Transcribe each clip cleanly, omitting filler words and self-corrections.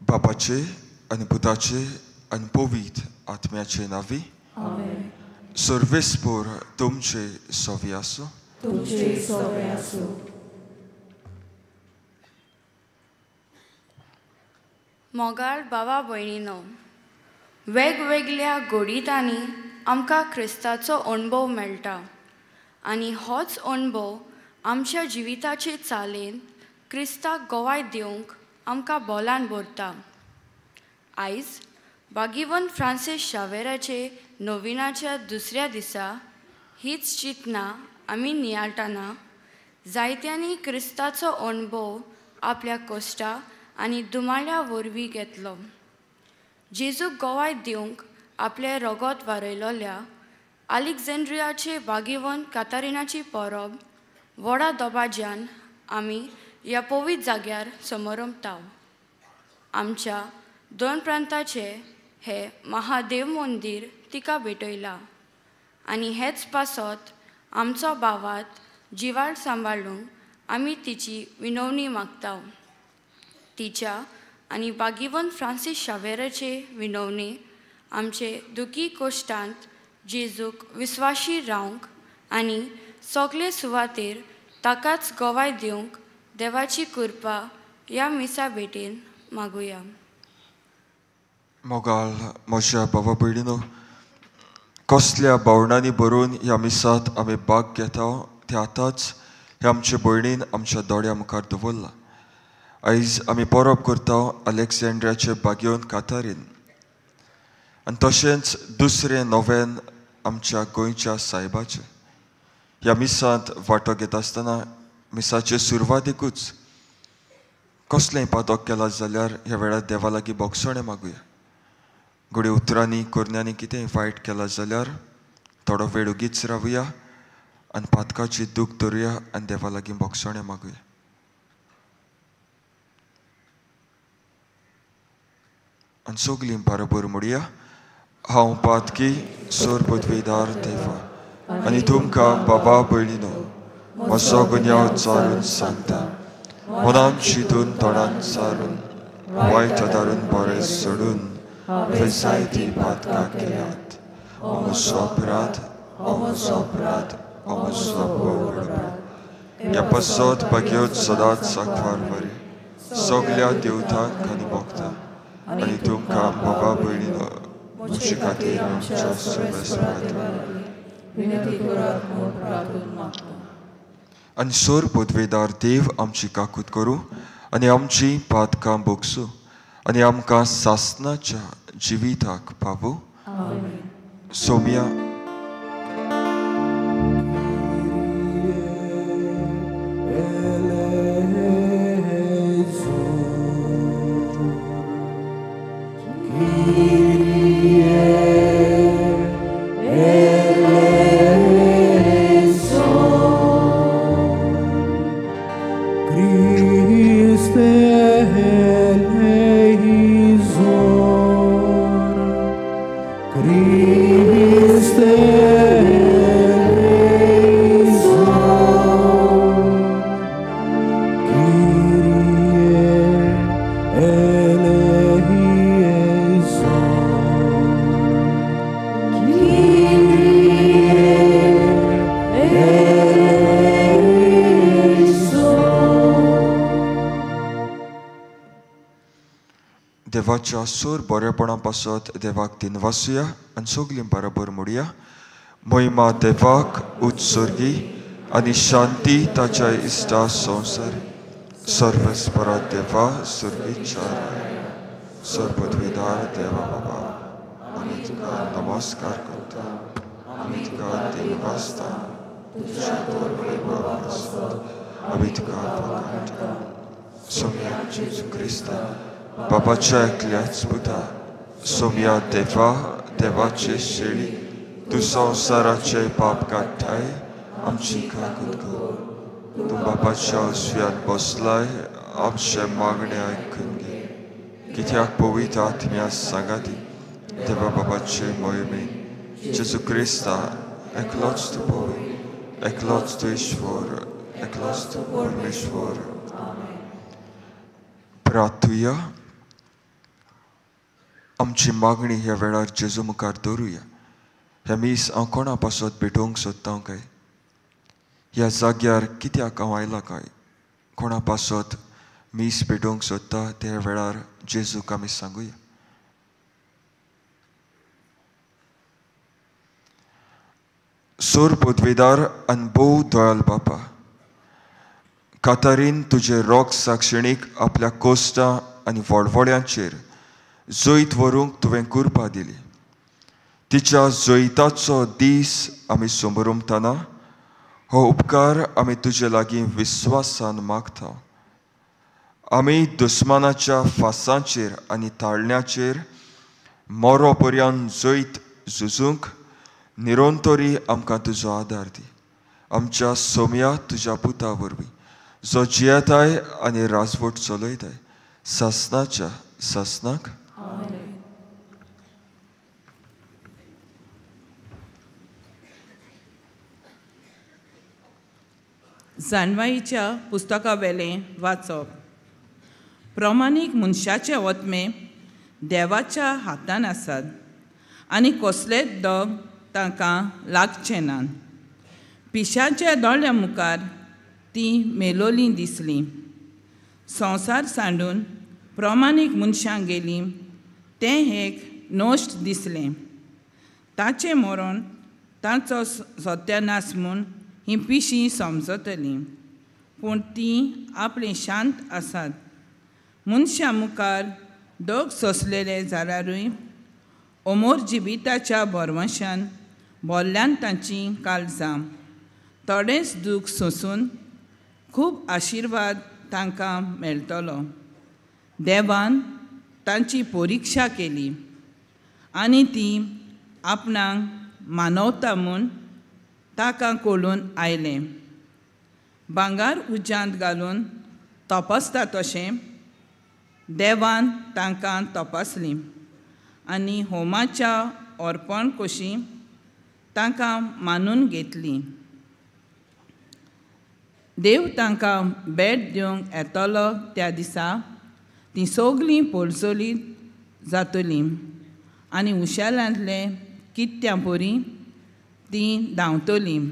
बापाचे आणि पुताचे आणि पवित्र आत्म्याचे नावी आमेन. सर्वेस्पर तुमचे सोवी आसूं. तुमचे सोवे आसूं. मोगाळ भावा भयणीनो, वेगवेगळ्या गोडितांनी आमकां क्रिस्ताचो अणभव मेळटा आनी होच अणभव आमच्या जिविताचे चालेन क्रिस्ताक गोवाय दिवंक आमकां बोलान भरता. आयज भागिवंत फ्रांसीस शावेराचे नविनाच्या दुसऱ्या दिसा हीच चिंतना आमी नियाळटना जायत्यांनी क्रिस्ताचो अणभव आपल्या कश्टा आनी दुमाळ्या वरवीं घेतलो. जेजूक गोवाय दिवंक आपले रगत वारयलोल्या आलेक्झांड्रियाचे भागिवंत कातारिनाची परब व्हडा दबाज्यान आमी ह्या पवित्र जाग्यार समारंभताव. आमच्या दोन प्रांताचे हे महादेव मंदिर तिका भेटयला आनी हेच पासत आमचो भावात जिवाळ सांबाळूंक आमी तिची विनवणी मागताव. तिच्या आनी भागिवंत फ्रांसीस शावेराचे विनवणी आमचे दुखी कश्टांत जेजूक विस्वाशी रावंक आनी सगळे सुवातेर ताकाच गोवाय दिवंक देवाची कृपा ह्या मिसा भेटेन मागुया. मोगाल म्हज्या भावा भयणीनो, कसल्या भावनांनी भरून ह्या मिसात आमी भाग घेता ते आतांच हे आमचे भयणीन आमच्या दोळ्या मुखार दवरला. आयज आमी परब करता आलेक्झांड्रियाचे भागिवंत कातारीन आनी तशेंच दुसरें नवें आमच्या गोंयच्या सायबाचें. ह्या मिसांत वांटो घेत आसतना मिसाचे सुरवातेकूच कसलेंय पातक केलां जाल्यार ह्या वेळार देवा लागीं बोगसणें मागुया. घोडये उतरांनी कोरण्यांनी कितेंय वायट केलां जाल्यार थोडो वेळ उगीच रावुया आनी पातकाची दूख धरुया आनी देवा लागीं बोगसणें मागुया. आनी सगलीं बरोबर म्हणुया. हांव पातकी सोर पदवेदार देवा आनी तुमकां बाबा भयणीनो म्हजो गुन्यांव चालून सांगता. मनान चिंतून तोंडान चालून वायट आदारून बरें सोडून हांवें जायतीं पातकां केल्यात. हो म्हजो अपराध, हो म्हजो अपराध, हो म्हजो भोव अपराध. ह्या पसत भाग्योत सदांच सांकवार बरें सगल्या देवतांक आनी भक्तांक आनी तुमकां बाबा भयणीनो म्हजे खातीर आमच्या विनंती करात म्हूण प्रार्थना मागता. आनी सोर पदवेदार देव आमची काकूत करूं आनी आमची पातकां भोगसूं आनी आमकां सासणाच्या जिविताक पावूं. सोम्या. Christe देवाच्या सोर बरेपणा पासत देवाक दिनवासुया आनी सगलीं बरोबर म्हणुया. महिमा देवाक उत्सर्गी आनी शांती ताच्या इश्टा संवसारी. सर्वेस्परा देवा सुर्गीच्या सर्वपदवीदार देवा बाबा, आमी तुका नमस्कार करता. आमी तुका दिनवासता. तुज्या दोर वैभवा पासत आमी तुका वखाणटा. सोम्या जेजू क्रिस्ता बाबाच्या एकल्याच पुता, सोम्या देवा देवाचे शेळी, तूं संवसाराचे पाप काडटाय आमची काकूत कर. तूं बाबाच्या उजव्यान बसलाय आमचे मागणे आयकून घे. कित्याक पवित्र आत्म्या सांगाती देवा बाबाचे मोहिमेन जेजू क्रिस्ता एकलोच तूं पवित्र, एकलोच तूं ईश्वर, एकलोच तूं परमेश्वर. प्रार्थुया. आमची मागणी ह्या वेळार जेजू मुखार दवरुया. हे मीस हांव कोणा पासत भेटोवंक सोदतां काय, ह्या जाग्यार कित्याक हांव आयला काय, कोणा पासत मीस भेटोवंक सोदता ते वेळार जेजूक आमी सांगुया. सोर पदवीदार आनी भोव दयाल बापा, कातारीन तुजे रोग साक्षिणीक आपल्या कोस्टां आनी व्हडव्हड्यांचेर जैत व्हरूंक तुवें कृपा दिली. तिच्या जैताचो दीस आमी समरुमतना हो उपकार आमी तुजे लागीं विस्वासान मागता. आमी दुस्मानाच्या फासांचेर आनी ताळण्याचेर मोरो पर्यंत जैत झुजूंक निरोंतोरी आमकां तुजो आदार दी. आमच्या सोम्या तुज्या पुता वरवीं जो जियेताय आनी राजवट चलयताय सासनाच्या सासनाक. जाणवाईच्या पुस्तका वेलें वाचप. प्रमाणीक मनशाचे वतमे देवाच्या हातान आसात आनी कसलेच दोग तांकां लागचे नात. पिशाच्या दोळ्या मुखार ती मेलोलीं दिसलीं. संवसार सांडून प्रमाणीक मनशांक गेलीं तें एक नोश्ट दिसलें. ताचें मरण तांचो सत्यानास म्हूण ही पिशी समजतलीं, पूण तीं आपलें शांत आसात. मनशा मुखार दोग सोंसलेले जाल्यारूय अमोर जिविताच्या भरवशान भोल्ल्यान तांची काळजां. थोडेंच दूख सोंसून खूब आशिर्वाद तांकां मेळटलो. देवान तांची परिक्षा केली आनी ती आपणाक मानवता म्हूण ताका कळून आयलें. भांगार उज्यांत घालून तपासता तशें देवान तांकां तपासलीं आनी होमाच्या अर्पण कशी तांकां मानून घेतली. देव तांकां भेट दिवंक येतलो त्या दिसा तीं सगलीं पळसोलीत जातलीं आनी उशेलांतले कित्यां बरी तीं धांवतलीं.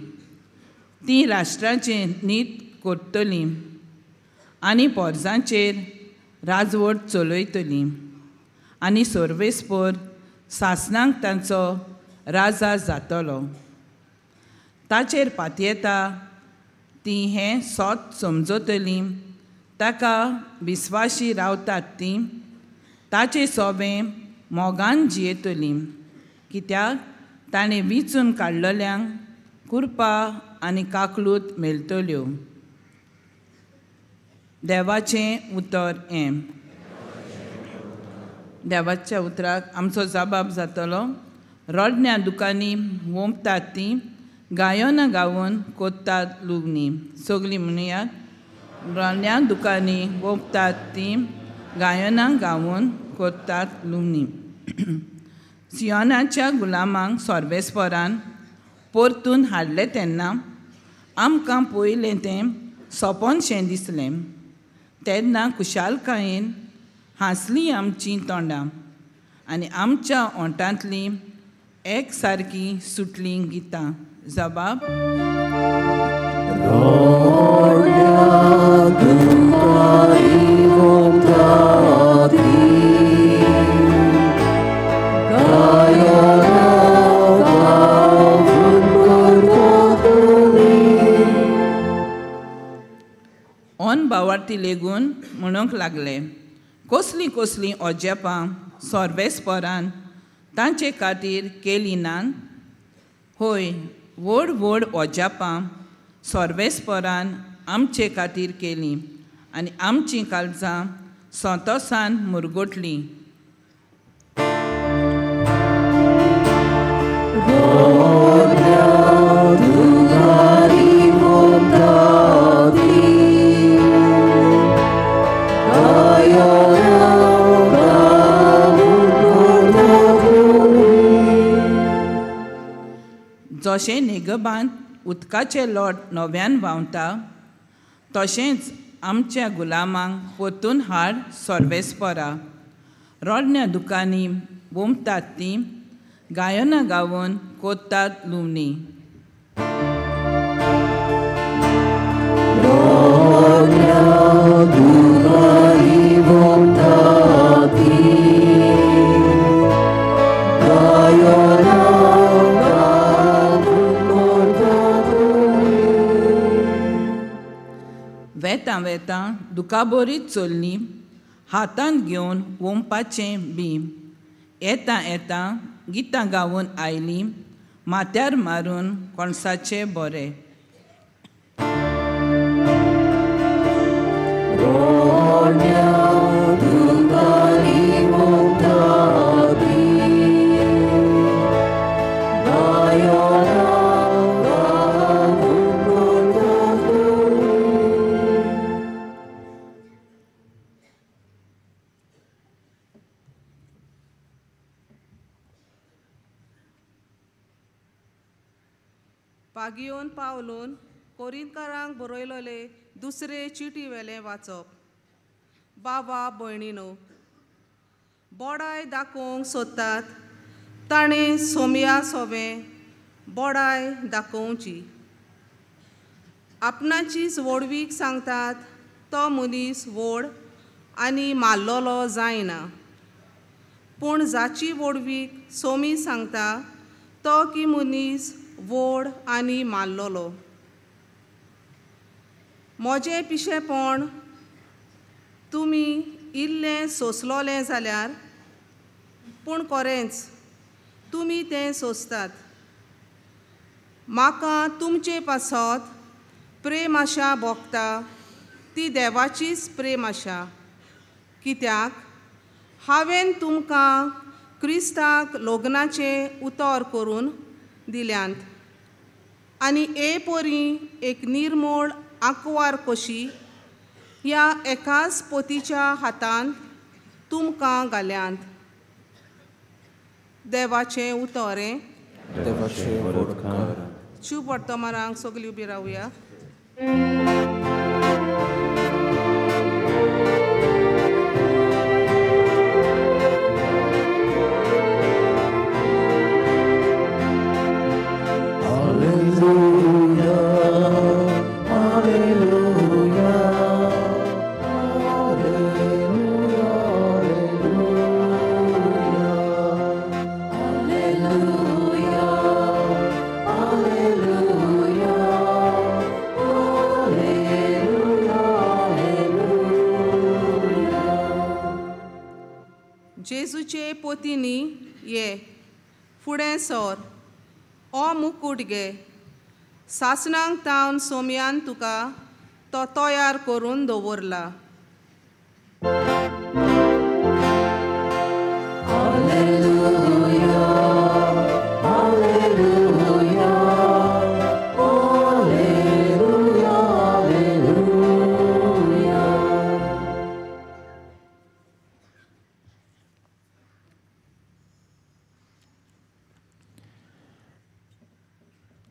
तीं राष्ट्राचें नीत करतलीं आनी पोरसांचेर राजवट चलयतलीं आनी सर्वेस्पर सासनांक तांचो राजा जातलो. ताचेर पातयेता तीं हें सोत समजतलीं. ताका विस्वाशी रावतात तीं ताचें सोबें मोगान जियेतलीं, कित्याक ताणें विचून काडलेल्यांक कृपा आनी काकलूत मेळटल्यो. देवाचें उतर हें. देवाच्या उतराक आमचो जबाब जातलो. रोडण्या दुकानी वोंपतात तीं गायोनां गावून कोत्तात लुगणी. सगलीं म्हणयात. रोडण्या दुकानी वोंपतात तीं गायोनां गावून कोत्तात लुगणी. सियोनाच्या गुलामांक सर्वेस्परान परतून हाडलें तेन्ना आमकां पयलें तें सोंपोनशें दिसलें. तेन्ना खुशालकायेन हांसलीं आमचीं तोंडां आनी आमच्या ओंठांतलीं एक सारकीं सुटलीं गितां. जबाब. Gloria a Deus, ओन भावार्थी लेगून म्हणूंक लागले, कसलीं कसलीं ओजेपां सोर्बेस्परान तांचे खातीर केलीं नात? होय, व्हड व्हड ओजेपां सोर्बेस्परान आमचे खातीर केलीं आनी आमचीं काळजां संतोशान मुरगोटलीं. जशें नेगबांत उदकाचें लोट नव्यान व्हांवता, तशेंच आमच्या गुलामांक परतून हाड सोर्बेस्परा. रोडण्या दुकांनी बोमतात तीं, गायनां गावून कोत्तात लुवणी. वेतां वेतां दुकाबोरीत चल्लीं, हातांत घेवन वोंपाचें बी. येता येता गितां गावून आयलीं, माथ्यार मारून कोणसाचें बरें. पागियोन पावलून कोरिंतकारांक बरयलोले दुसरे चिटी वेलें वाचप. बाबा भयणीनो, बोडाय दाखोवंक सोदतात ताणें सोमया सोबें बोडाय दाखोवची. आपणाचीच व्हडवीक सांगतात तो मनीस व्हड आनी मारलोलो जायना, पूण जाची व्हडवीक सोमी सांगता तो की मनीस व्हड आनी मारलोलो. म्हजें पिशेपण तुमी इल्लें सोंसलोलें जाल्यार, पूण खरेंच तुमी तें सोंसतात. म्हाका तुमचे पासत प्रेम आशा भोगता ती देवाचीच प्रेम आशा, कित्याक हांवें तुमकां क्रिस्ताक लग्नाचें उतर करून दिल्यांत आनी परी एक निर्मळ आंकवार कशी ह्या एकाच पोतीच्या हातांत तुमकां घाल्यांत. देवाचें उतोरें. शुभ वर्तमानांक सगळीं उबी रावया. जेजूचे पोतीनी ये फुडें सर, ओ मुकूट घे. सासणांक तावन सोमयान तुका तो तयार करून दवरला.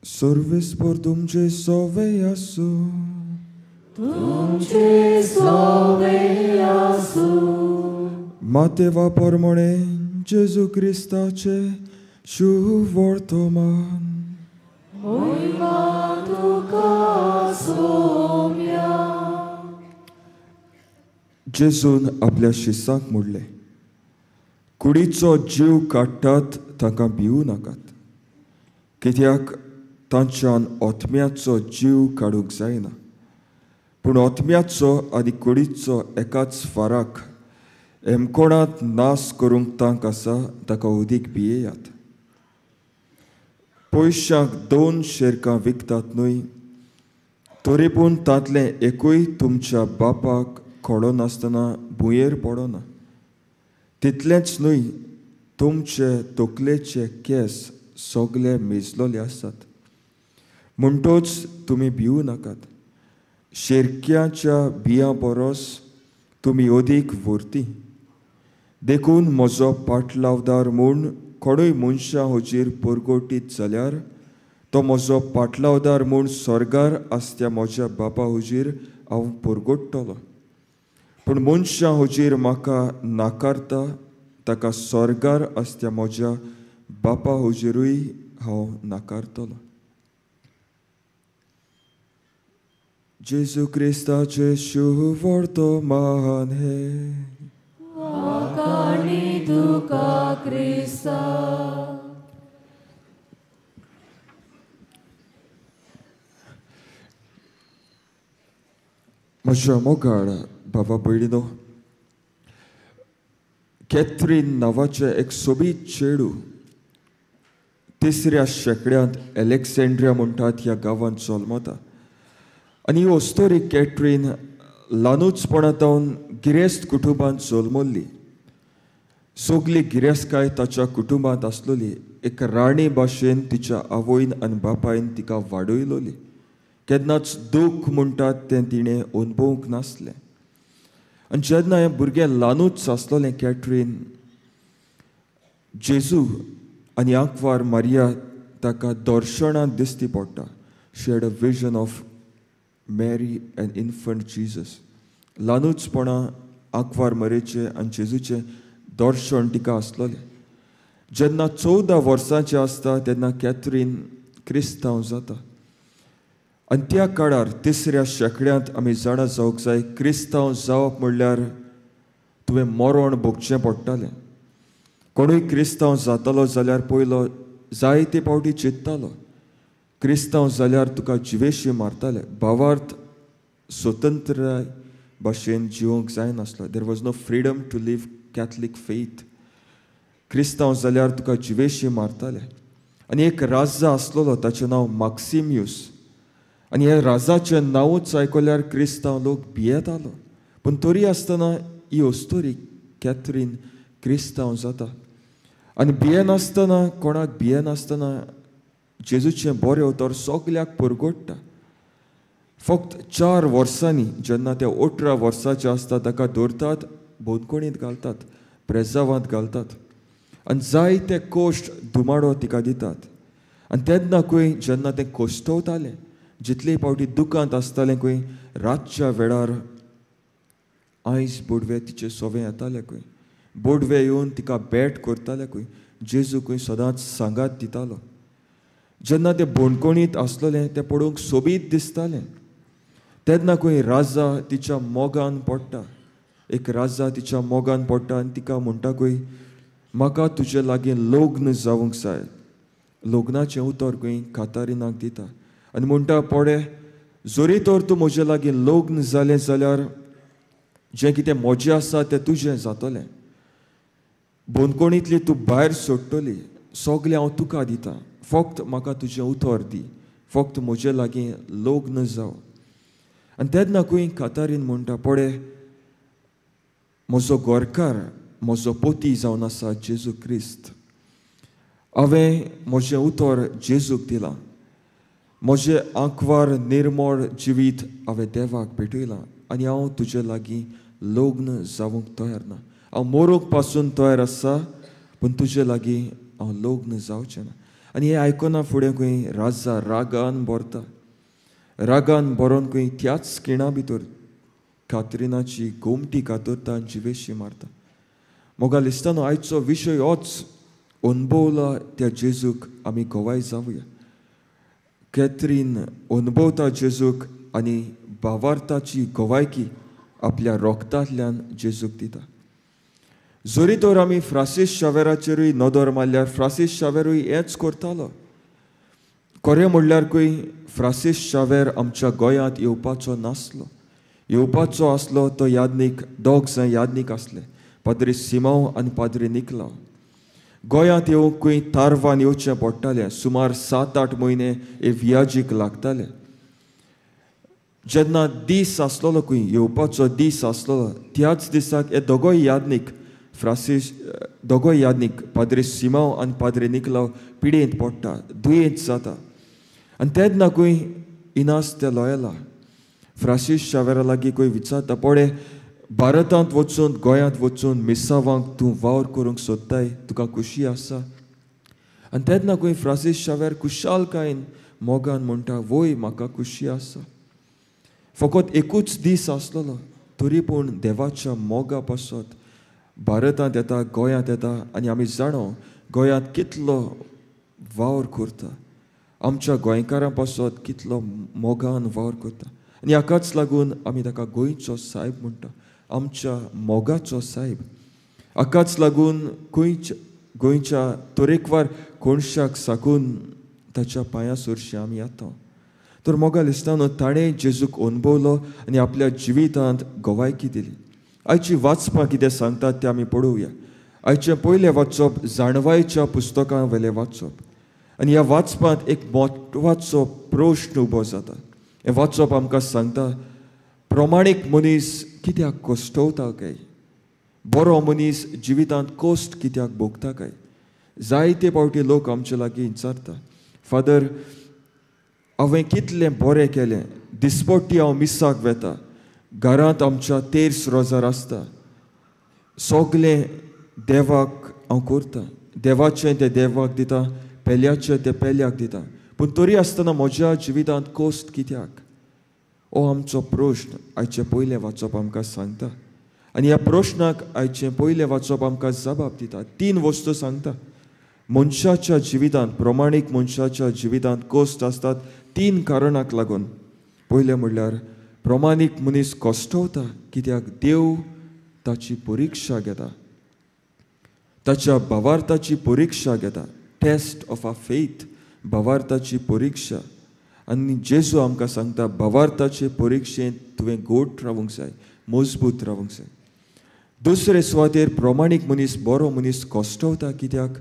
Sorvespor तुमचे सोवे आसू, तुमचे सोवे आसू. मातेवा परमणे जेजू क्रिस्ताचे शुभ वर्तमान. महिमा तुका सोम्या. जेजून आपल्या शिसांक म्हणलें, कुडीचो जीव काडटात ताका भिवू नाकात, कित्याक तांच्यान ओतम्याचो जीव काडूंक जायना. पूण ओतम्याचो आनी कुडीचो एकाच फाराक एमकोणात नास करूंक तांक आसा ताका उदीक भियेयात. पयशांक 2 शेरकां विकतात न्हय, तरी पूण तांतलें एकूय तुमच्या बापाक खोडो नासतना भुंयेर पडना. तितलेंच न्हय, तुमचे तकलेचे केस सगळे मेजलोले आसात. म्हणटोच तुमी भिवू नाकात. शेरक्याच्या बियां परस तुमी अदीक व्हरती. देखून म्हजो पाटलावदार म्हूण कोणूय मनशां हुजीर परगोटीत जाल्यार तो म्हजो पाटलावदार म्हूण स्वर्गार आसत्या म्हज्या बापा हुजीर हांव परगोडटलों. पूण मनशां हुजीर म्हाका नाकारता ताका स्वर्गार आसत्या म्हज्या बापा हुजीरूय हांव नाकारतलों. जेजू क्रिस्ताचे शुभ वर्तमान हे वाकाणी तुका क्रिस्ता. म्हज्या मोगाळ बाबा भयणीनो, कॅथरीन नांवाचें एक सोबीत चेडूं 3ऱ्या शेंकड्यांत एलेक्सेंड्रिया म्हणटात ह्या गांवांत जल्मता. आनी ही ओस्तोरी कॅथरीन ल्हानूचपणांतावन गिरेस्त कुटुंबांत जल्मल्ली. सगली गिरेस्तकाय ताच्या कुटुंबांत आसलोली. एक राणी भाशेन तिच्या आवयन आनी बापायन तिका वाडयलोली. केन्नाच दूख म्हणटात तें तिणें अनुभवूंक नासलें. आनी जेन्ना हें भुरगें ल्हानूच आसलोलें कॅथरीन, जेजू आनी आंकवार मारिया ताका दर्शनांत दिश्टी पडटा. शी हॅड अ विजन ऑफ मॅरी एंड इन्फंट जीजस. ल्हानूचपणां आंकवार मारयेचें आनी जेजूचें दर्शन तिका आसलोलें. जेन्ना 14 वर्सांचें आसता तेन्ना कॅथरीन क्रिस्तांव जाता. आनी त्या काळार 3ऱ्या शेंकड्यांत आमी जाणा जावंक जाय, क्रिस्तांव जावप म्हणल्यार तुवें मरण भोगचें पडटालें. कोणूय क्रिस्तांव जातालो जाल्यार पयलो जायते फावटी चिंत्तालो क्रिस्तांव जाल्यार तुका जिवेशी मारताले. भावार्थ स्वतंत्राय भाशेन जिवंक जायनासलो. There was no freedom to leave Catholic faith. क्रिस्तांव जाल्यार तुका जिवेशी मारताले. आनी एक राजा आसलोलो, ताचें नांव माक्सिम्यूस. आनी ह्या राजाचें नांवूच आयकल्यार क्रिस्तांव लोक भियेतालो. पूण तरी आसतना ही ओस्तोरी कॅथरीन क्रिस्तांव जाता. आनी भियेनासतना, कोणाक भियेनासतना जेजूचें बरें उतर सगल्याक परगोडटा. फक्त 4 वर्सांनी जेन्ना ते 18 वर्साचे आसता ताका धरतात, बोनकोणींत घालतात, प्रेजावांत घालतात आनी जायते कोश्ट धुमाडो तिका दितात. आनी तेन्नाकूय जेन्ना तें कोश्टवतालें, जितले फावटी दुकांत आसतालें खंय, रातच्या वेळार आयज बोडवे तिचे सोवें येताले खंय. बोडवे येवन तिका बॅट करताले खंय. जेजू खंय सदांच सांगात दितालो. जेन्ना तें बोणकोणीत आसलोलें तें पळोवंक सोबीत दिसतालें. तेन्ना खंय राजा तिच्या मोगान पडटा. एक राजा तिच्या मोगान पडटा आनी तिका म्हणटा खंय, म्हाका तुजे लागीं लग्न जावंक जाय. लग्नाचें उतर खंय कातारिनाक दिता आनी म्हणटा, पडे जोरी तर तूं म्हजे लागीं लग्न जालें जाल्यार जें कितें म्हजें आसा तें तुजें जातलें. बोनकोणींतली तूं भायर सोडटली, सगलें हांव तुका दितां, फक्त म्हाका तुजें उतर दी, फक्त म्हजे लागीं लग्न जाव. आनी तेन्ना खंय कातारीन म्हणटा, पडे म्हजो गोरकार, म्हजो पोती जावन आसा जेजू क्रिस्त. हांवें म्हजें उतर जेजूक दिलां. म्हजें आंकवार निर्मळ जिवीत हांवें देवाक भेटयलां आनी हांव तुजे लागीं लग्न जावंक तयार ना. हांव मरूंक पासून तयार आसा, पूण तुजे लागीं हांव लग्न जावचें ना. आनी हें आयकना फुडें खंय राजा रागान भरता. रागान भरोन खंय त्याच खिणा भितर कातरिनाची गोमटी कातरता आनी जिवेशी मारता. मोगा लिस्तानो आयचो विशय होच, अनुभवला त्या जेजूक आमी गोवाय जावया. कॅथरीन अनुभवता जेजूक आनी भावार्थाची गोवायकी आपल्या रोगतांतल्यान जेजूक दिता. जोरी तर आमी फ्रांसीस शावेराचेरूय नदर मारल्यार फ्रांसीस शावेरूय हेंच करतालो. खरें म्हणल्यार खंय फ्रांसीस शावेर आमच्या गोंयांत येवपाचो नासलो. येवपाचो आसलो तो यादनीक दोग जाण यादनीक आसले, पाद्री सिमांव आनी पाद्री निकलांव. गोंयांत येवंकूय तारवान येवचें पडटालें. सुमार 7-8 म्हयने हे वियाजीक लागताले. जेन्ना दीस आसलोलो खंय येवपाचो दीस आसलोलो, त्याच दिसाक हे दोगोय यादनीक दोगोय यादनीक पाद्री सिमांव आनी पाद्री निकलांव पिडेंत पडटा, दुयेंत जाता. आनी तेन्ना खंय इनास ते लॉयला फ्रांसीस शावेरा लागीं खंय विचारता, पळय भारतांत वचून गोंयांत वचून मिसावांक तूं वावर करूंक सोदताय, तुका खुशी आसा? आनी तेन्ना खंय फ्रांसीस शावेर खुशालकायेन मोगान म्हणटा, वय म्हाका खुशी आसा. फकत एकूच दीस आसलोलो, तरी पूण देवाच्या मोगा पासत भारतांत येता, गोंयांत येता. आनी आमी जाणो गोंयांत कितलो वावर करता, आमच्या गोंयकारां पासत कितलो मोगान वावर करता. आनी हाकाच लागून आमी ताका गोंयचो साहेब म्हणटा, आमच्या मोगाचो साहेब. हाकाच लागून गोंयच्या तरेकवार कोणशाक साकून ताच्या पांयां सुरशीं आमी येता. तर मोगाल इस्तानो ताणें जेजूक अनुभवलो आनी आपल्या जिवितांत गोवायकी दिली. आयची वाचपां कितें सांगतात तें आमी पळोवया. आयचें पयलें वाचप जाणवायेच्या पुस्तकां वेलें वाचप. आनी ह्या वाचपांत एक म्हत्वाचो प्रश्न उबो जाता. हें वाचप आमकां सांगता, प्रमाणीक मनीस कित्याक कोश्टवता काय? बरो मनीस जिवितांत कोश्ट कित्याक भोगता काय? जायते फावटी लोक आमचे लागीं विचारता, फादर हांवें कितलें बरें केलें, दिसपट्टी हांव मिसाक वेता, घरांत आमच्या 13 रोजार आसता, सोगलें देवाक हांव करता, देवाचें तें देवाक दिता, पेल्याचें तें पेल्याक दिता, पूण तरी आसतना म्हज्या जिवितांत कोश्ट कित्याक? हो आमचो प्रश्न आयचें पयलें वाचप आमकां सांगता. आनी ह्या प्रश्नाक आयचें पयलें वाचप आमकां जबाब दिता. 3 वस्तू सांगता. मनशाच्या जिवितांत, प्रमाणीक मनशाच्या जिवितांत कोश्ट आसतात 3 कारणाक लागून. पयलें म्हणल्यार प्रमाणीक मनीस कोश्टवता कित्याक देव ताची परिक्षा घेता, ताच्या भावार्थाची परिक्षा घेता. टेस्ट ऑफ अ फेथ, भावार्थाची परिक्षा. आनी जेजू आमकां सांगता, भावार्थाचे परिक्षेंत तुवें गोट रावूंक जाय, मजबूत रावूंक जाय. दुसरे सुवातेर प्रमाणीक मनीस, बरो मनीस कोश्टवता कित्याक?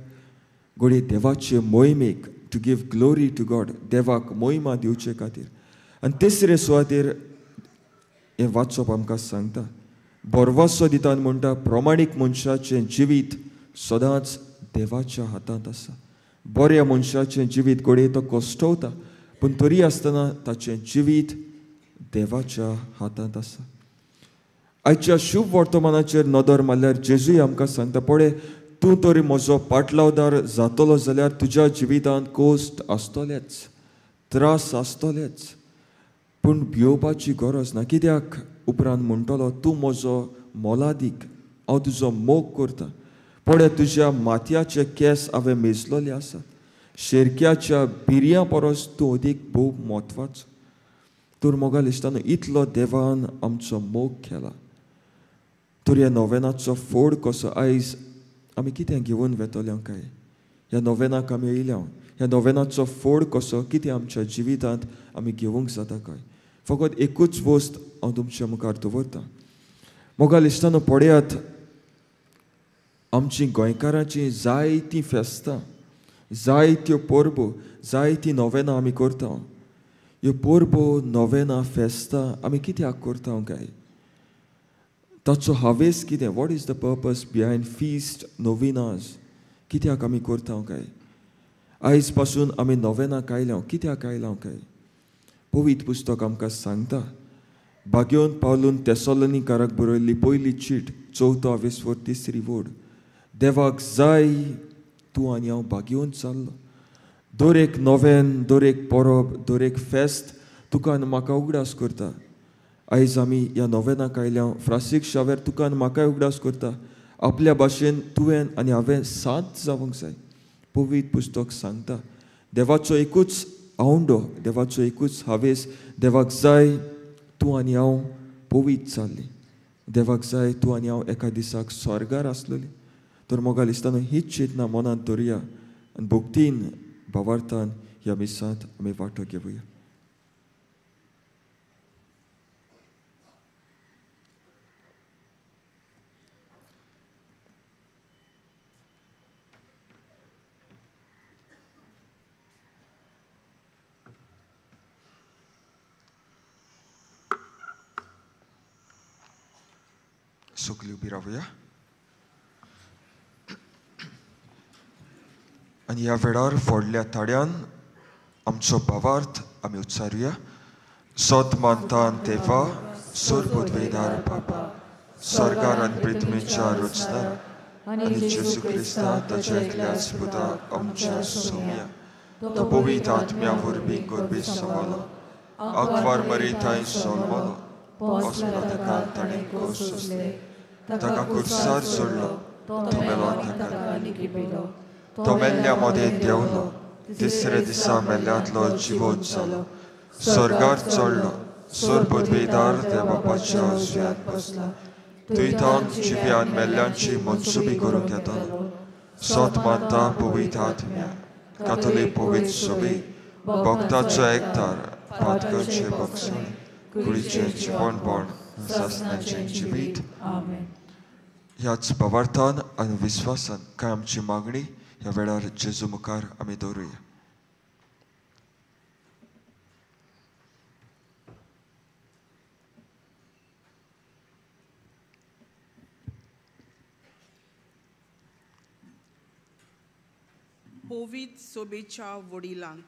घोडये देवाचे मोहिमेक, to give glory to God, देवाक मोहिमा दिवचे खातीर. आनी तिसरे सुवातेर हें वाचप आमकां सांगता, बोरवासो दितान म्हणटा, प्रमाणीक मनशाचें जिवीत सदांच देवाच्या हातांत आसा. बऱ्या मनशाचें जिवीत घोडये तो कोश्टवता, पूण तरी आसतना ताचें जिवीत देवाच्या हातांत आसा. आयच्या शुभ वर्तमानाचेर नदर मारल्यार जेजूय आमकां सांगता, पळय तूं तरी म्हजो पाटलावदार जातलो जाल्यार तुज्या जिवितांत कोश्ट आसतलेच, त्रास आसतलेच, पूण भियोवपाची गरज ना. कित्याक उपरांत म्हणटलो, तूं म्हजो मोलादीक, हांव तुजो मोग करता. पळय तुज्या माथ्याचे केस हांवें मेजलोले आसात, शेरक्याच्या बिरयां परस तूं अदीक भोव म्हत्वाचो. तर मोगाल इश्टानो, इतलो देवान आमचो मोग केला. तर ह्या नोवेनाचो फोड कसो आयज आमी कितें घेवन वेतले काय? ह्या नोवेनाक आमी येयल्या, ह्या नोवेनाचो फोड कसो कितें आमच्या जिवितांत आमी घेवंक जाता काय? फकत एकूच वस्त हांव तुमच्या मुखार दवरतां. मोगाल इश्टानो, पळयात आमची गोंयकारांची जायतीं फेस्तां, जायत्यो परबो, जायतीं नोवेनां आमी करता. ह्यो परबो, नोवेनां, फेस्तां आमी कित्याक करता काय? ताचो हावेस कितें? What is the purpose behind feast, नोविनाज? कित्याक आमी करता काय? आयज पासून आमी नोवेनां आयल्या, कित्याक आयल्या काय? पवित्र पुस्तक आमकां सांगता, भाग्योन पावलून तेसलोनिकाराक बरयल्ली पयली चीट, 4 विस्वर 3 वड, देवाक जाय तूं आनी हांव भाग्योन चाललो. दर एक नोवेन, दर एक परब, दर एक फेस्त तुका आनी म्हाका उगडास करता. आयज आमी ह्या नोवेनाक आयल्या, फ्रांसीस शावेर तुका आनी म्हाकाय उगडास करता. आपल्या भाशेन तुवें आनी हांवें साथ जावंक जाय. पवित्र पुस्तक सांगता, देवाचो एकूच आवंडो, देवाचो एकूच हावेस, देवाक जाय तूं आनी हांव पवित्र जाल्लीं, देवाक जाय तूं आनी हांव एका दिसाक स्वर्गार आसलेलीं. तर मोगाल इस्तानो, हीच चेतना मनांत दवरया आनी भक्तीन, भावार्थान ह्या मिसांत आमी वांटो घेवया. सगळीं उबी रावया. आनी ह्या वेळार व्हडल्या ताळ्यान आमचो भावार्थ आमी उच्चारुया. सोत मानतान देवा सोर्बोद्वेदार बाबा स्वर्गार आनी पृथ्वीच्या रचणार आनी जेजू क्रिस्ता ताच्या एकल्याच पुता आमच्या सोम्या तो पवित्र आत्म्या वरवीं गोरबे सवालो आकवार मरेताय सोलमलो ओस्पतकान ताणें कोस सोसले ताका कुर्सार सोडलो तो मेलोन ताका तो मेल्ल्या मदें देंवलो तिसरे दिसा मेल्ल्यांतलो जिवोत जालो स्वर्गार चडलो सोर्बोद्वेदार देवा बापाच्या उजव्यान बसला थंयतान जिव्यान मेल्ल्यांची मनसुबी करूंक येतालो. सोत मानता पवित्र आत्म्या कातोलीक पवित्र सोबी भक्तांचो एकठार पातकांचे बक्षण कुडीचें जिवणपण सासणाचें जिवीत. ह्याच भावार्थान आनी विस्वासान काय आमची मागणी ह्या वेळार जेजू मुखार आमी दवरुया. पवित्र सोबेच्या वडिलांक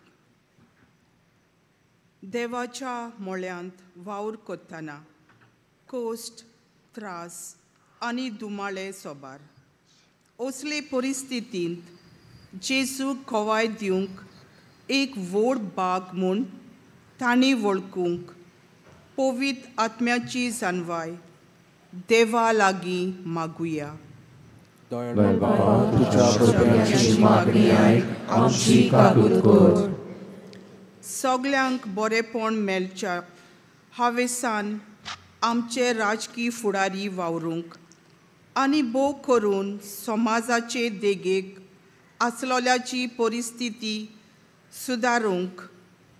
देवाच्या मोळ्यांत वावर कोत्ताना कोस्ट त्रास आनी दुमाळे सोबार असले परिस्थितींत जेजूक खोवाय दिवंक एक व्हड बाग म्हूण तांणी वळखूंक पवित्र आत्म्याची जानवाय देवा लागीं मागुया. सगल्यांक बरेपण मेळच्या हावेसान आमचे राजकीय फुडारी वावरूंक आनी भोव करून समाजाचे देगेक आसलोल्याची परिस्थिती सुदारूंक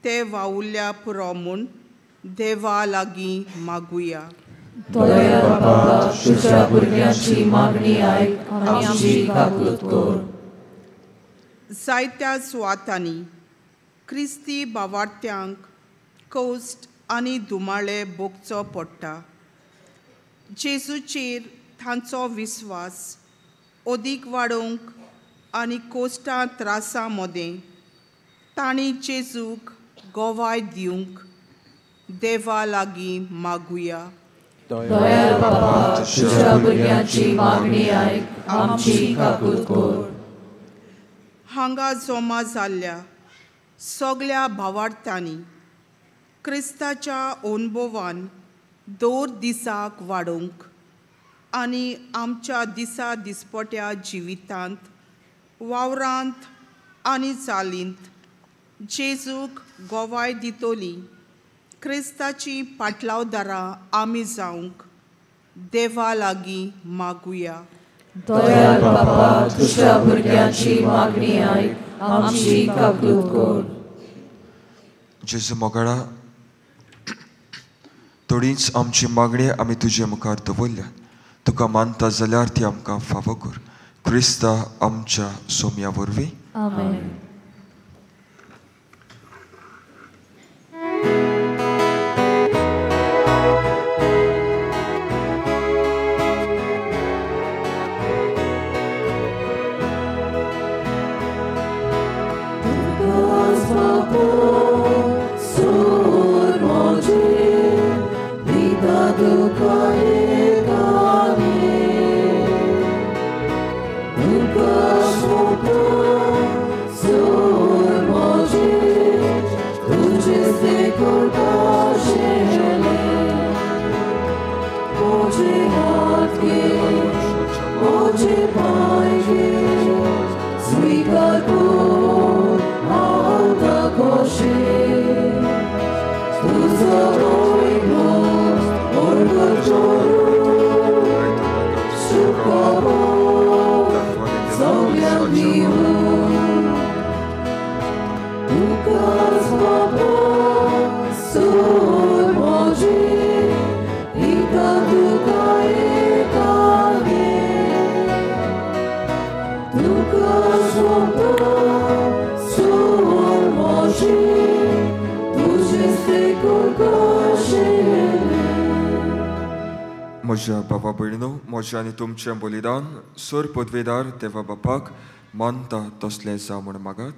ते वावुरल्या पुरो म्हूण देवा लागीं मागुया. दयाळ बाबा तुझ्या भुरग्यांची मागणी आयक आनी आमची काकूट कर. जायत्या सुवातांनी क्रिस्ती भावार्थ्यांक कोस्ट आनी दुमाळे भोगचो पडटा. जेजूचेर तांचो विस्वास अदीक वाडोवंक आनी कोस्टा त्रासां मदें तांणी जेजूक गोवाय दिवंक देवा लागीं मागुया. दयाळ बाबा तुझ्या भुरग्यांची मागणी आयक आमची काकूट कर. हांगा जमा जाल्ल्या सगल्या भावार्थांनी क्रिस्ताच्या अनुभवान दर दिसाक वाडोवंक आनी आमच्या दिसा दिसपट्या जिवितांत वावरांत आनी चालींत जेजूक गोवाय दितोली क्रिस्ताची पाटलावदारां आमी जावंक देवा लागीं मागुया. दयाळ बाबा तुझ्या भुरग्यांची मागणी आयक आमची काकूट कर. जेजू मोगाळा थोडीच आमची मागणी आमी तुजे मुखार दवरल्या. तुका मानता जाल्यार ती आमकां फावो कर. क्रिस्ता आमच्या सोम्या वरवीं. आमेन. म्हज्या बाबा भयणीनो, म्हजें आनी तुमचें बलिदान सोर पदवेदार देवा बापाक मानता तसलें जा म्हूण मागात.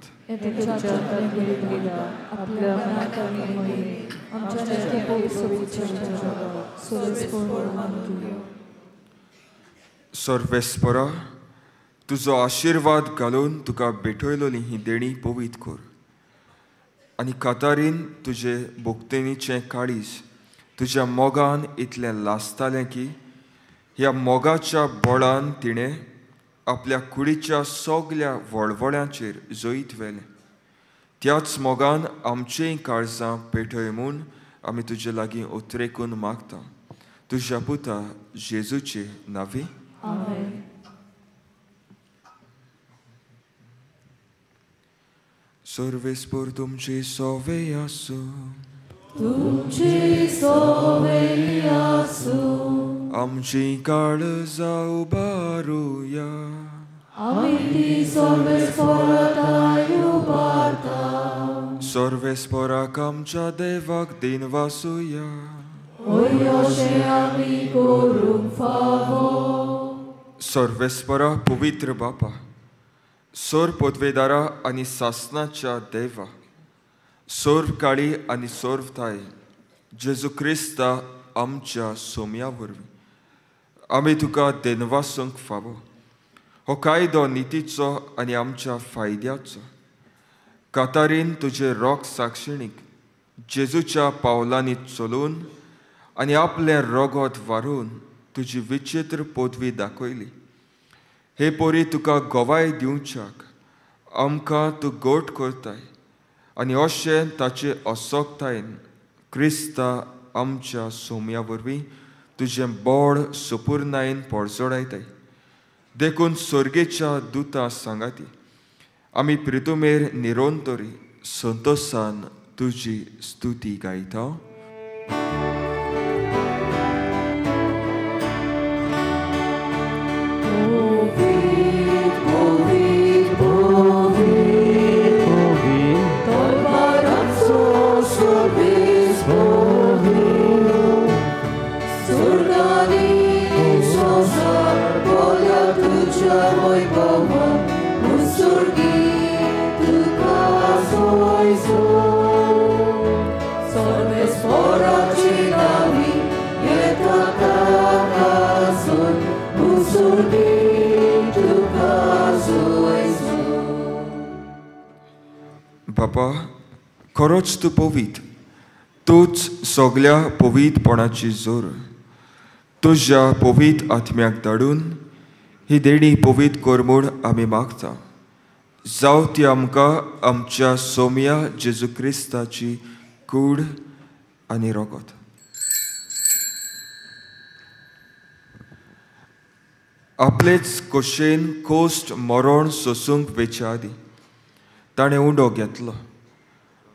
सर्वेस्परा तुजो आशिर्वाद घालून तुका भेटयलोली ही देणी पवित कर आनी कातारीन तुजे भोगतेनीचें काळीज तुज्या मोगान इतलें लासतालें की ह्या मोगाच्या बळान तिणें आपल्या कुडीच्या सगल्या वळवळ्यांचेर जैत व्हेलें. त्याच मोगान आमचीं काळजां पेटय म्हूण आमी तुजे लागीं उतरेकून मागता. तुज्या पुता जेजूचे नांवी. सर्वेस्पर तुमची सोवे आसूं. तुमची सोवे आसूं. आमची काळजां उबारुया. आमी ती सर्वेस्पराताय उबारता. सर्वेस्पराक आमच्या देवाक दिनवासुया. ओय अशें आमी करूंक फावो. सर्वेस्परा पवित्र बापा, सोर पदवेदारा आनी सासणाच्या देवा, सोर काळी आनी सोर्वताय जेजू क्रिस्ता आमच्या सोम्या वरवीं आमी तुका दिनवासूंक फावो. हो कायदो नितीचो आनी आमच्या फायद्याचो. कातारीन तुजे रोग साक्षिणीक जेजूच्या पावलांनी चलून आनी आपलें रोगोत व्हारून तुजी विचित्र पदवी दाखयली. हे पोरी तुका गोवाय दिवच्याक आमकां तूं गोट करताय आनी अशें ताचे असोगतायेन क्रिस्ता आमच्या सोम्या वरवीं तुजें बोड सुपूर्णायेन पडजोडायताय. देखून सर्गेच्या दुतां सांगाती आमी प्रितुमेर निरोंतरी संतोसान तुजी स्तुती गायता. बापा, खरोच तूं पवित. तूच सगल्या पवितपणाची जोर. तुज्या पवित आत्म्याक धाडून ही देणी पवित कर म्हूण आमी मागता. जावं ती आमकां आमच्या सोम्या जेजू क्रिस्ताची कूड आनी रोगोत. आपलेच खोशेन कोस्ट मरण सोसूंक वेच्या आदी ताणें उंडो घेतलो.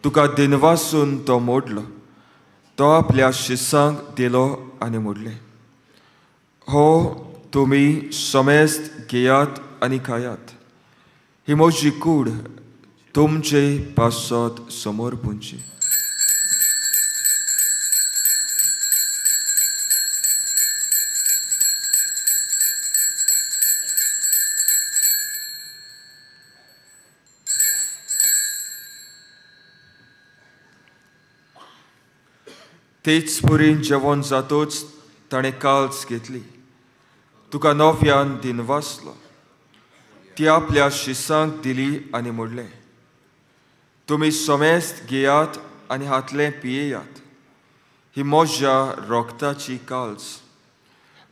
तुका दिनवासून तो मोडलो. तो आपल्या शिसांक दिलो आनी मोडलें. हो तुमी समेस्त घेयात आनी खायात. ही म्हजी कूड तुमचे पासत समोर पुंची. तेच पुरीन जेवण जातोच ताणें काल्स घेतली. तुका नव्यान दिनवासलो. ती आपल्या शिसांक दिली आनी मोडलें. तुमी समेस्त घेयात आनी हातलें पियेयात. ही म्हज्या रोगताची काल्स.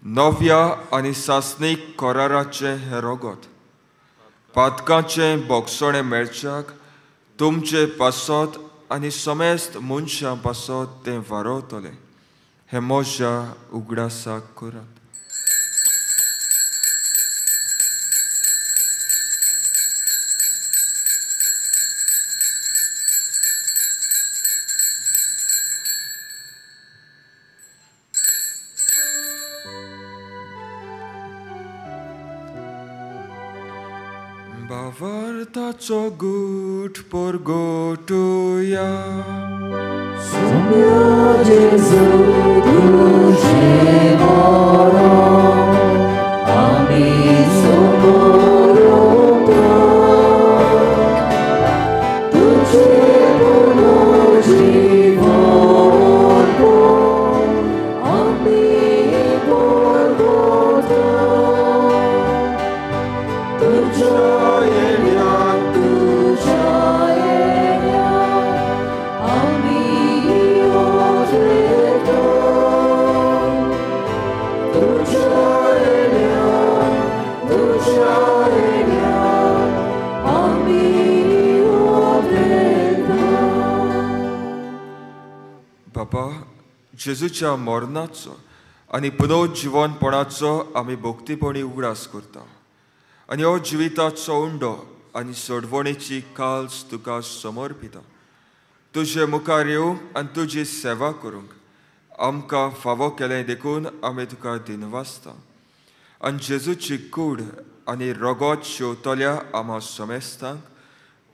नव्या आनी सासणीक कराराचें हें रोगोत. पातकांचें बोगसोणें मेळच्याक तुमचे पासत आनी समेस्त मनशां पासत तें वारोवतलें. हें म्हज्या उगडासाक करात. Bavartaco gut porgotuja. Sombio Gesù, tu जेजूच्या मरणाचो आनी पुनरुज्जीवनपणाचो आमी भोक्तीपणी उगडास करता आनी हो जिविताचो उंडो आनी सोडवणेची काल्स तुका समर्पिता. तुजे मुखार येवंक आनी तुजी सेवा करूंक आमकां फावो केलें देखून आमी तुका दिनवासता. आनी जेजूची कूड आनी रगत शेवतल्या आम्हा समेस्तांक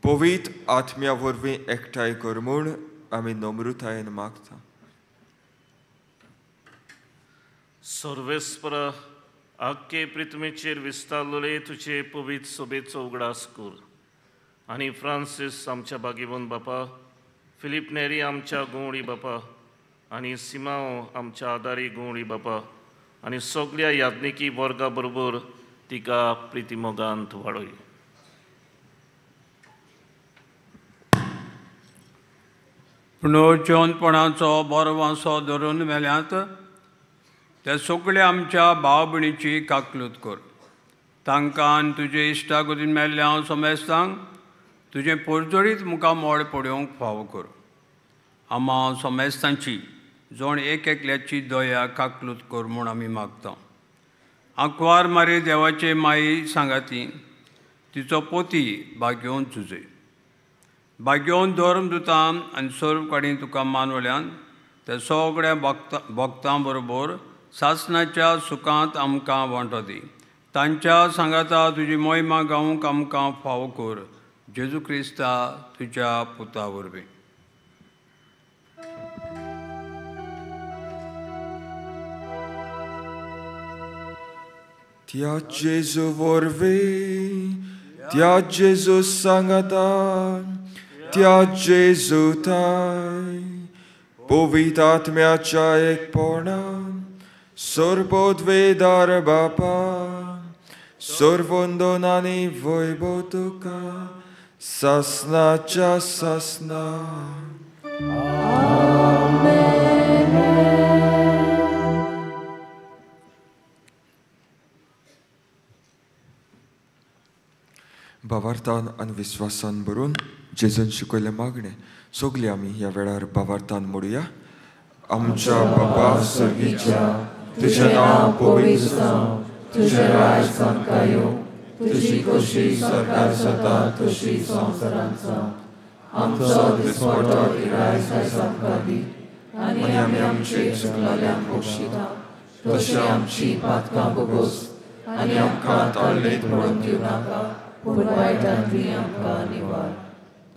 पवित्र आत्म्या वरवीं एकठांय कर म्हूण आमी नम्रतायेन मागता. सर्वेस्पर आख्खे पृथ्वीचेर विस्तारलेले तुजे पवित्र सोबेचो उगडास कर आनी फ्रांसीस आमच्या बागेवन बापा, फिलीप नेरी आमच्या गोवळी बापा आनी सिमाओ आमच्या आदारी गोवळी बापा आनी सगळ्या याज्ञिकी वर्गा बरोबर तिका प्रितीमोगांत वाडय. पुनरुज्जीवनपणाचो बरो वांसो धरून मेल्यांत ते सगळ्या आमच्या भाव भयणीची काकलूत कर. तांकां आनी तुजे इश्टागतीन मेल्ल्या समेस्तांक तुजें परजोडीत मुखार मोड पडोवंक फावो कर. आम्हा समेस्तांची जोण एक एकल्याची दया काकलूत कर म्हूण आमी मागता. आंकवार मारी देवाचे माई सांगाती तिचो पोती भाग्योवन झुजे. भाग्योवन धर्मदुतां आनी सर्व काडीन तुका मानवल्यान ते सगळ्या भक्तां बरोबर सासणाच्या सुखांत आमकां वांटो दी. तांच्या सांगाता तुजी महिमा गावूंक आमकां फावो कर. जेजू क्रिस्ता तुज्या पुता वरवीं. त्या जेजू वरवीं, त्या जेजू सांगाता, त्या जेजू थाय पवित्र आत्म्याच्या एकपणान सर्वोद्वेदार बापा सर्वोंदोन आनी वैभव तुका सासनाच्या सासना. भावार्थान आनी विस्वासान बरोवन जेजून शिकयले मागणे सगळीं आमी ह्या वेळार भावार्थान म्हणुया. आमच्या बापा सर्गीच्या तुजें नांव पवित्र जावं, तुजें राज सामका येवं, तुजी खोशी सरकार जाता तशी संवसारांत जावं. आमचो दिसपडटो गिरायक आयज आमकां दी आनी आमी आमचे चुकलेल्यांक बक्षिता तशें आमची पातकां बोगोस आनी आमकां ताळणेंत पडोवन दिवं नाका पूण वायटांतली आमकां निवार.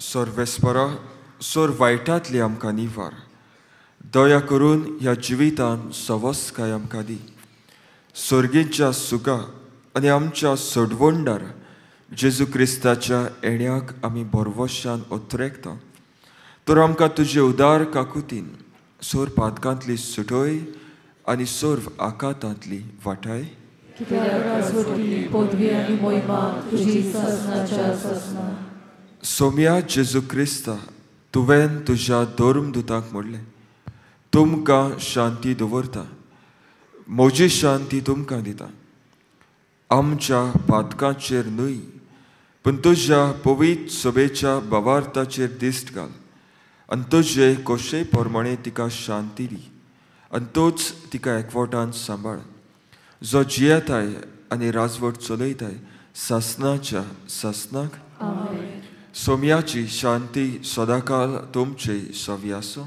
सर्वेस्परा सोर वायटांतली आमकां निवार. दया करून ह्या जिवितान सवस्काय आमकां दी. सर्गीच्या सुका आनी आमच्या सोडवंडार जेजू क्रिस्ताच्या येण्याक आमी बरवशान उतरेकता. तर आमकां तुजे उदार काकुतीन सोर पातकांतली सुटोय आनी सोर्व आकांतांतली वाटाय. सोम्या जेजू क्रिस्ता तुवें तुज्या धर्मदुतांक म्हणलें तुमकां शांती दवरता, म्हजी शांती तुमकां दिता. आमच्या पातकांचेर न्हय पूण तुज्या पवित्र सभेच्या भावार्थाचेर दिश्ट घाल आनी तुजे खोशे प्रमाणे तिका शांती दी आनी तूच तिका एकवटान सांबाळ. जो जियेताय आनी राजवट चलयताय सासनाच्या सासनाक. सोम्याची शांती सदाकाल तुमचे सवी आसूं.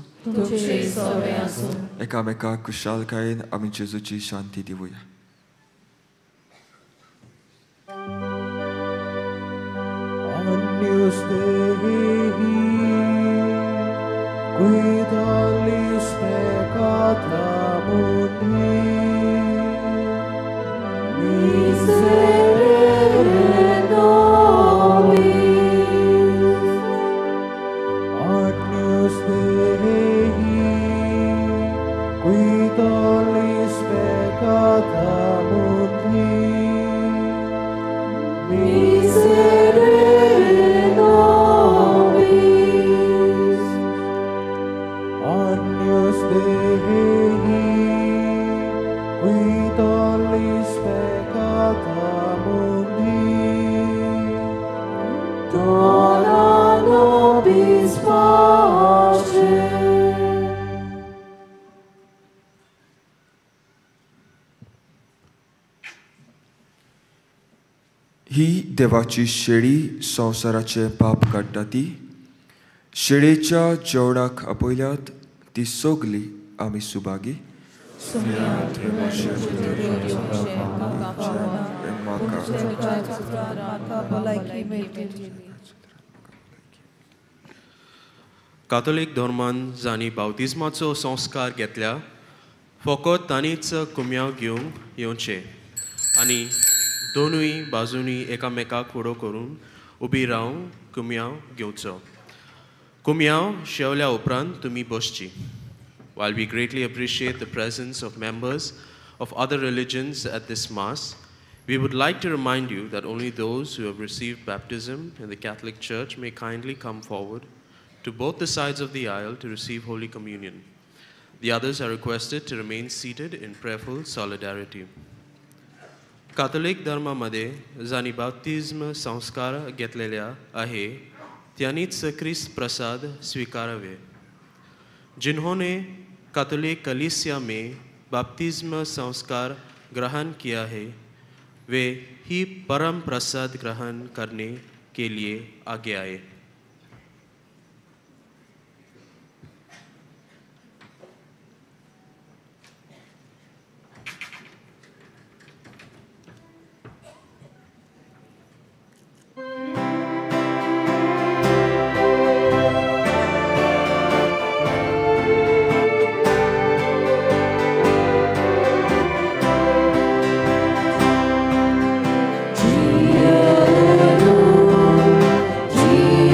एकामेकाक कुशालकायेन आमी जेजूची शांती दिवया. Agnus Dei, qui tollis peccata mundi, miserere nobis. Agnus Dei, qui tollis peccata mundi, miserere nobis. Agnus Dei, qui tollis peccata mundi, dona nobis pace. ही देवाची शेळी संवसाराचे पाप काडटा ती. शेळेच्या जेवणाक आपयल्यात ती सोगली आमी सुभागी. कातोलीक धर्मान जाणी बावतिजमाचो संस्कार घेतल्या फकत तांनीच कुम्याव घेवंक येवचें आनी दोनूय बाजूनी एकामेकाक फुडो करून उबी रावन कुम्याव घेवचो. कुम्याव शेवल्या उपरांत तुमी बसची. While we greatly appreciate the presence of members of other religions at this Mass, we would like to remind you that only those who have received baptism in the Catholic Church may kindly come forward to both the sides of the aisle to receive Holy Communion. The others are requested to remain seated in prayerful solidarity. Catholic धर्मामध्ये जानी बाप्तिस्म संस्कार घेतलेल्या आहे त्यांनीच ख्रिस्त प्रसाद स्वीकारावे. जिन्होंने Catholic कलीसिया में बपतिस्म संस्कार ग्रहण किया है वे ही परम प्रसाद ग्रहण करने के लिए आगे आए. Jesus.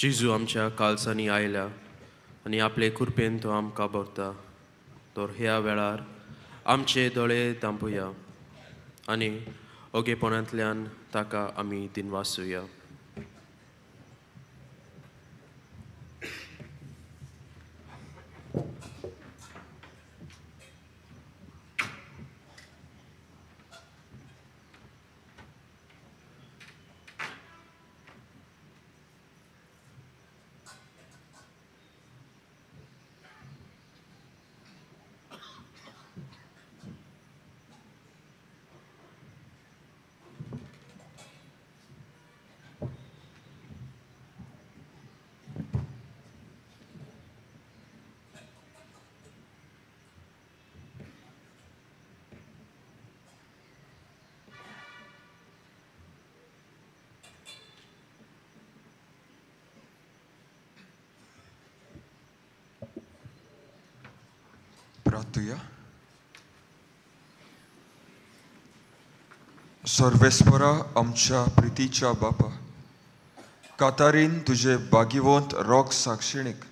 जेजू आमच्या काळजांनी आयल्या आनी आपले कृपेन तो आमकां भरता. तर ह्या वेळार आमचे दोळे धांपुया आनी ओगेपणांतल्यान ताका आमी दिनवासुया. प्रार्थूया. सर्वेस्परा आमच्या प्रितीच्या बापा, कातारीन तुझे बागीवंत रोग साक्षिणीक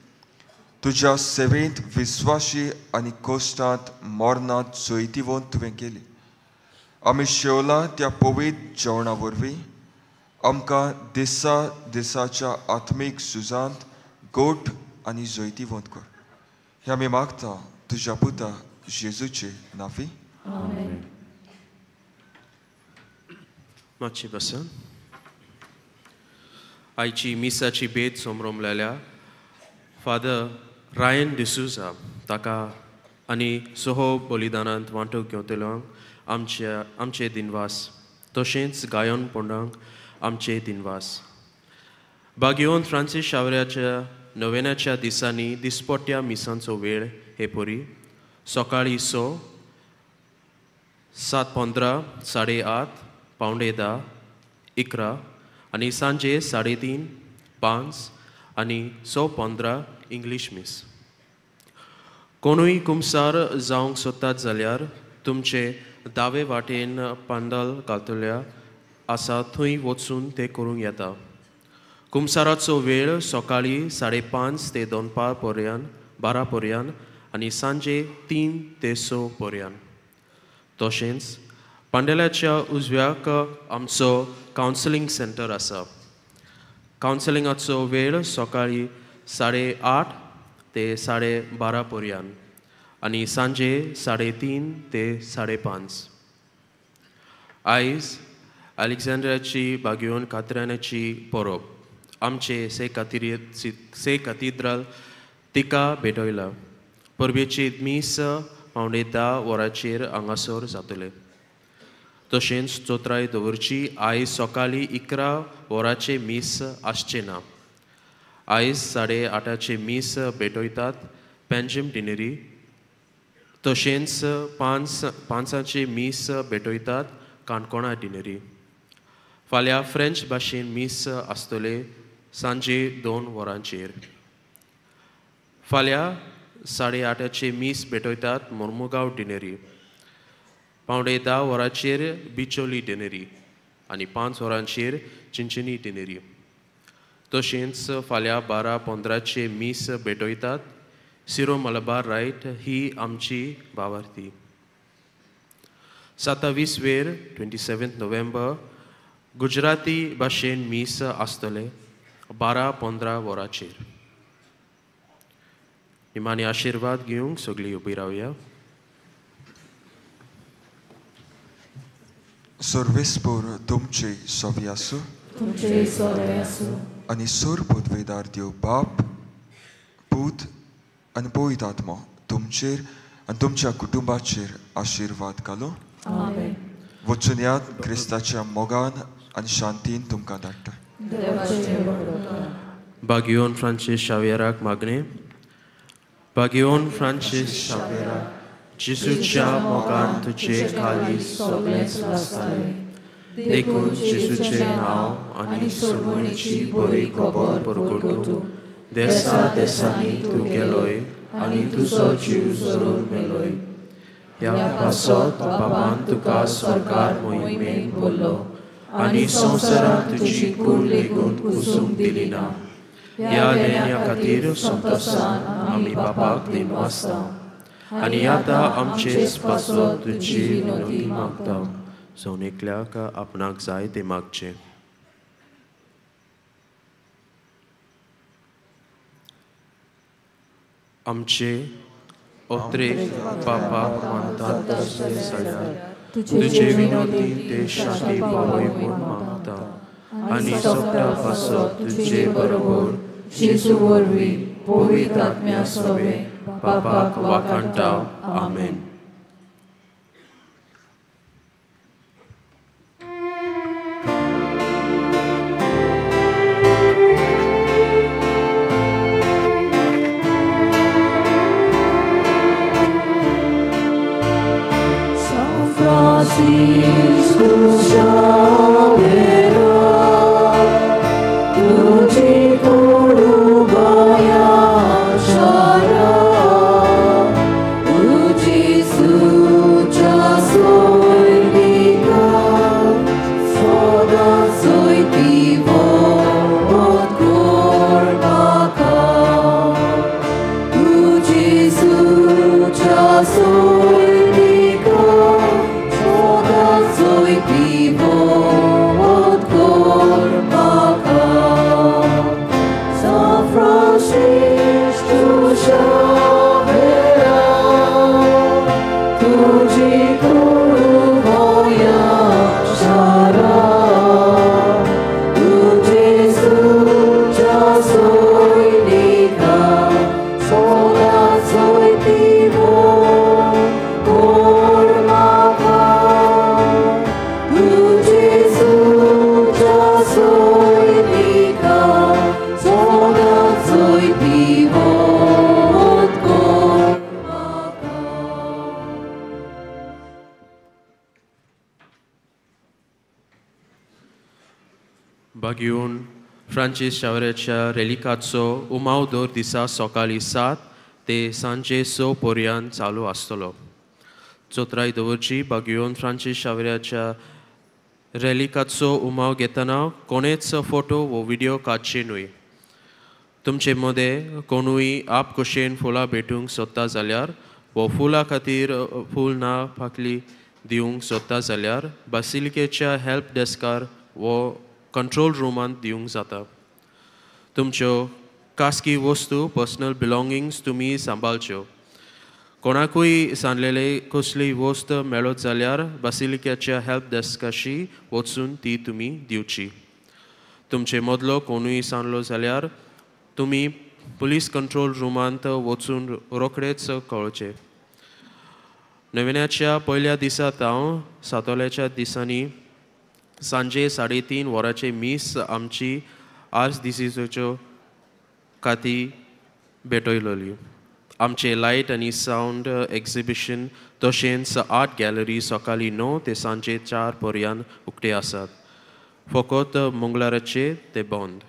तुझ्या सेवेंत विस्वाशी आनी कोश्टांत मोरनांत जैतिवंत तुवें केली. आमी शेवला त्या पवित्र जेवणा वरवीं आमकां दिसा दिसाच्या आत्मीक झुजांत गोठ आनी जैतिवंत कर. हें आमी मागता तुझ्या पुता जेजूचे नांवी. मातशी बसन. आयची मिसाची बेत सोमरोमलेल्या फादर रायन डिसूजा ताका आनी सोहो बलिदानांत वांटो घेवतल्यांक आमचे दिनवास, तशेंच गायोन पोंडांक आमचे दिनवास. बागेवन फ्रांसीस शावऱ्याच्या नवेनाच्या दिसांनी दिसपट्ट्या मिसांचो वेळ हे परी सकाळी 6, 7:15, 8:30, 9:10, 11 आनी सांजे 3:30, 5 आनी 6:15 इंग्लीश मिस. कोणूय कुमसार जावंक सोदतात जाल्यार तुमचे दावे वाटेन पांडल घालतल्या आसा थंय वचून तें करूंक येता. कुमसाराचो वेळ सकाळी 5:30 ते 12 पर्यंत आनी सांजे 3 ते 6 पर्यंत. तशेंच पांडेल्याच्या उजव्याक आमचो कावन्सिलींग सेंटर आसा. कावन्सिलिंगाचो वेळ सकाळी 8:30 ते 12:30 पर्यंत आनी सांजे 3:30 ते 5:30. आयज अलेक्झांड्रियाची बागेवन कात्र्यानाची परब. आमचे से कॅथिड्रल तिका भेटयला. परबेची मीस 10:30 वरांचेर हांगासर जातले. तशेंच चोत्राय दवरची आयज सकाळी 11 वरांचे मीस आसचे ना. आयज 8:30 मीस भेटयतात पेंजिम डिनरी. तशेंच 5 मीस भेटयतात काणकोणा डिनरी. फाल्यां फ्रेंच भाशेन मीस आसतले सांजे 2 वरांचेर. फाल्यां 8:30 मीस भेटयतात मोर्मुगांव डिनरी. 9:10 वरांचेर बिचोली डिनरी आनी 5 वरांचेर चिंचिनी डिनरी. तशेंच फाल्यां 12:15 मीस भेटयतात सिरो मलबार रायट ही आमची भावार्थी. 27 वेर 27 नोव्हेंबर गुजराती भाशेन मीस आसतले 12:15 वरांचेर. निमाणे आशिर्वाद घेवंक सगळीं उबी रावया. सर्वेस्पोर तुमचे सोवी आसूं आनी सोर पदवेदार देव बाप, पूत आनी पवित्र आत्मा तुमचेर आनी तुमच्या कुटुंबाचेर आशिर्वाद घालो. वचून यात क्रिस्ताच्या मोगान आनी शांतीन तुमकां धाडटा. बागेवन फ्रांसीस शावेराक मागणे. बागेवन फ्रांसीस शावेराक जेजूच्या मोगान तुजे खाली सगळेंच लासतालें. देखून जेजूचें नांव आनी सोडवणेची बरी खबर परगटूं देसा देसांनी तूं गेलोय आनी तुजो जीव जरूर मेलोय. ह्या पासत बाबान तुका स्वर्गार मोहिमेन बोल्लो आनी संवसारांत तुजी कूड लेगून कुसूंक दिली ना. ह्या लेण्या खातीर संतोषान आमी बापाक दिनवासता आनी आतां आमचे स्पासो तुजी विनोदी मागता जावन एकल्याक आपणाक जाय ते मागचे आमचे ओत्रेक बापाक मानतात तशें जाल्यार तुजे विनोदी ते शांती पावय म्हूण मागता आनी सोंपता पासो तुजे बरोबर जेजू वरवीं पवित्र आत्म्या सोबे बापाक वाखाणटा आमेन. Francisco Xaviera, तुझे कोडुबाया शारा, तुझी सुचा सोयलिका, सोदा सोयती वोत कोरबाका, तुझी सुचा सोयलिका, soy pivot corbaka San Francisco Xaviera tuji koruboya shara tuji suja soy nika soda soy pivot corbaka Bagiun Francis Xavierच्या रेलिकाचो उमाव दर दिसा सकाळी 7 ते सांजे 6 पर्यंत चालू आसतलो. चोत्राय दवरची बागियोन फ्रांसीस शावेराच्या रेलिकाचो उमाव घेतना कोणेच फोटो वो व्हिडिओ काडचे न्हय. तुमचे मदें कोणूय आप कशेन फुलां भेटूंक सोदता जाल्यार वो फुलां खातीर फूल ना फाकली दिवंक सोदता जाल्यार बासिलिकेच्या हेल्प डेस्कार वो कंट्रोल रुमांत दिवंक जाता. तुमच्यो खासगी वस्तू पर्सनल बिलॉंगिंग्स तुमी सांबाळच्यो. कोणाकूय सांडलेले कसलीय वस्त मेळत जाल्यार बासिलिकेच्या हेल्प डेस्काशी वचून ती तुमी दिवची. तुमचे मदलो कोणूय सांडलो जाल्यार तुमी पुलीस कंट्रोल रुमांत वचून रोखडेच कळोवचे. नोव्हेंबराच्या पयल्या दिसा हांव सातोल्याच्या दिसांनी सांजे 3:30 वरांचे मीस आमची आर्च डिसिजच्यो खाती भेटयलोली. आमचे लायट आनी सावंड एक्झिबिशन तशेंच आर्ट गॅलरी सकाळी 9 ते सांजे 4 पर्यंत उक्ते आसात. फकत मंगळाराचे ते बंद.